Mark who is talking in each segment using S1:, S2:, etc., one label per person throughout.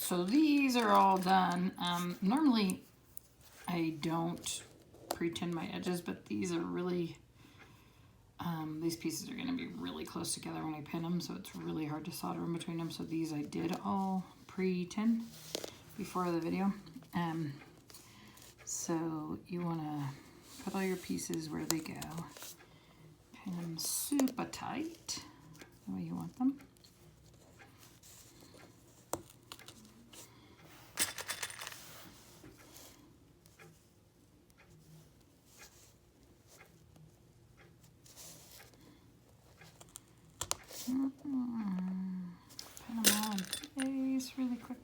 S1: So these are all done. Normally I don't pre-tin my edges, but these are really, these pieces are going to be really close together when I pin them, so it's really hard to solder in between them. So these I did all pre-tin before the video. So you want to put all your pieces where they go. Pin them super tight, the way you want them. Pin them all in place really quick.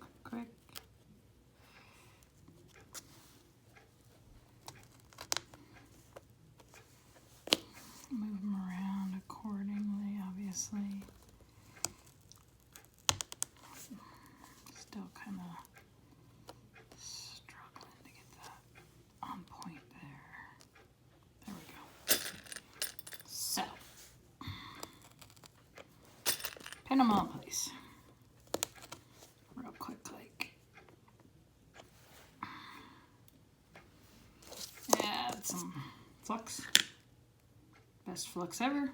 S1: Move them around accordingly, obviously. Still kind of struggling to get that on point there. There we go. So, pin them all in place. Real quick, like. Add some flux. Best flux ever.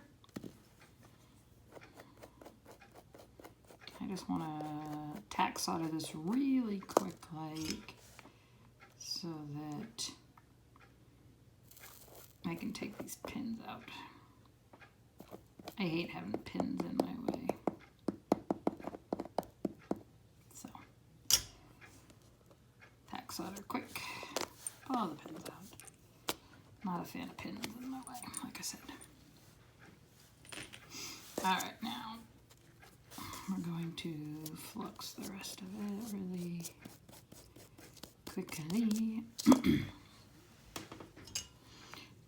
S1: I just want to tack solder this really quick, like, so that I can take these pins out. I hate having pins in my way. So, tack solder quick. Pull all the pins out. Not a fan of pins in my way, like I said. Alright, now we're going to flux the rest of it really quickly.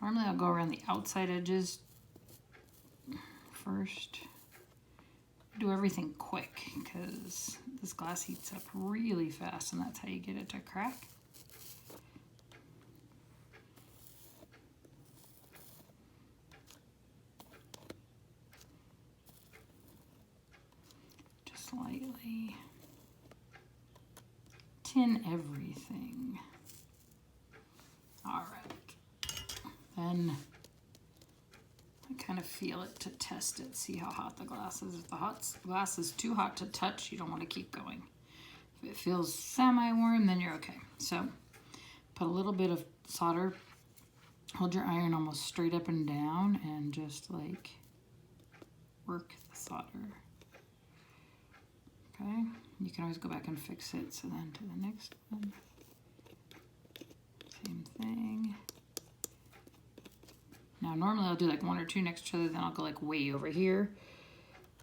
S1: Normally I'll go around the outside edges first. Do everything quick because this glass heats up really fast and that's how you get it to crack. Lightly tin everything. All right, then I kind of feel it to test it, see how hot the glass is. If the glass is too hot to touch, you don't want to keep going. If it feels semi-warm, then you're okay. So put a little bit of solder, hold your iron almost straight up and down, and just like work the solder. Okay, you can always go back and fix it. So then to the next one, same thing. Now normally I'll do like one or two next to each other, then I'll go like way over here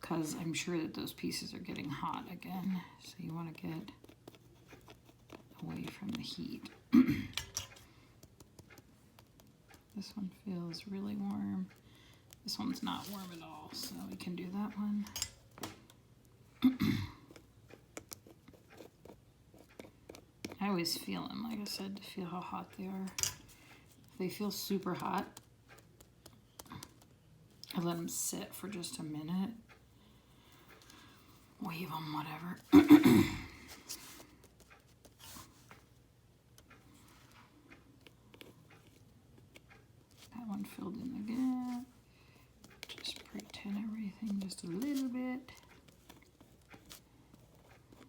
S1: because I'm sure that those pieces are getting hot again. So you want to get away from the heat. This one feels really warm. This one's not warm at all, so we can do that one. I always feel them, like I said, to feel how hot they are. If they feel super hot, I let them sit for just a minute. Wave them, whatever. That one filled in the gap. Just pre-tin everything just a little bit.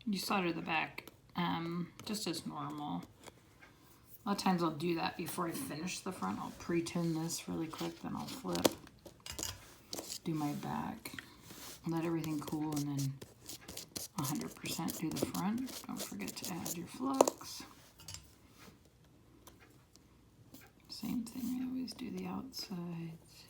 S1: You solder the back just as normal. A lot of times I'll do that before I finish the front. I'll pre-tin this really quick, then I'll flip, do my back, let everything cool, and then 100% do the front. Don't forget to add your flux. Same thing, I always do the outsides.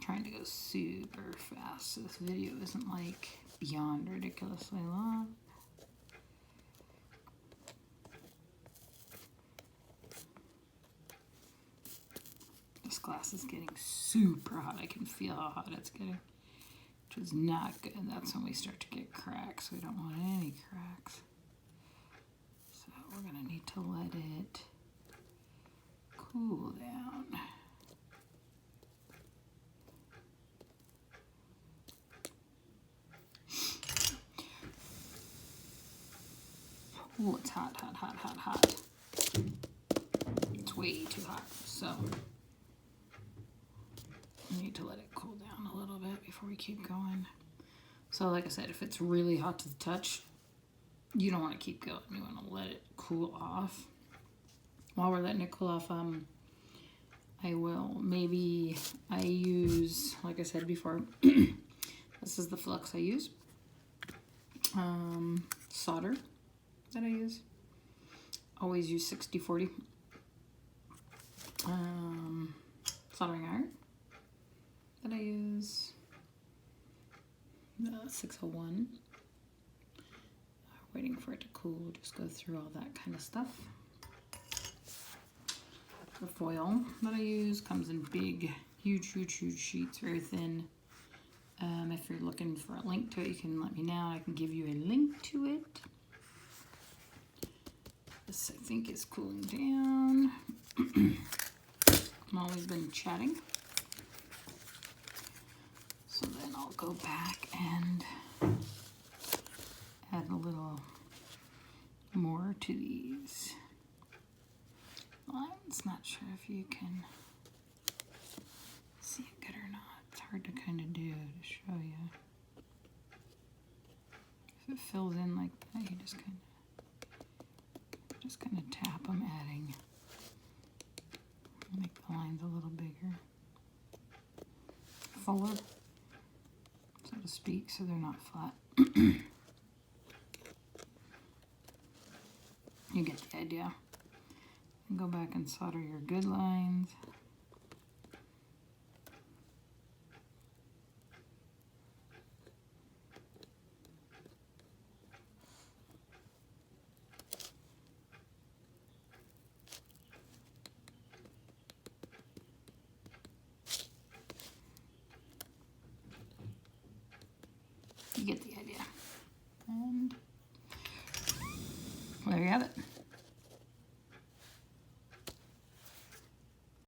S1: Trying to go super fast so this video isn't like beyond ridiculously long. This glass is getting super hot. I can feel how hot it's getting, which is not good. That's when we start to get cracks. We don't want any cracks. So we're gonna need to let it cool down. Oh, it's hot, hot, hot, hot, hot. It's way too hot, so I need to let it cool down a little bit before we keep going. So like I said, if it's really hot to the touch, you don't want to keep going. You want to let it cool off. While we're letting it cool off, I use, like I said before, this is the flux I use. Solder that I use. Always use 60-40. Soldering iron that I use. 601. Waiting for it to cool. Just go through all that kind of stuff. The foil that I use comes in big, huge sheets, very thin. If you're looking for a link to it, you can let me know. I can give you a link to it. This, I think, is cooling down. I've always been chatting. So then I'll go back and add a little more to these lines. Not sure if you can see it good or not. It's hard to kind of do to show you. If it fills in like that, you just kind of tap them, adding. Make the lines a little bigger, fuller, so to speak, so they're not flat. You get the idea. And go back and solder your good lines. You get the idea. And there you have it.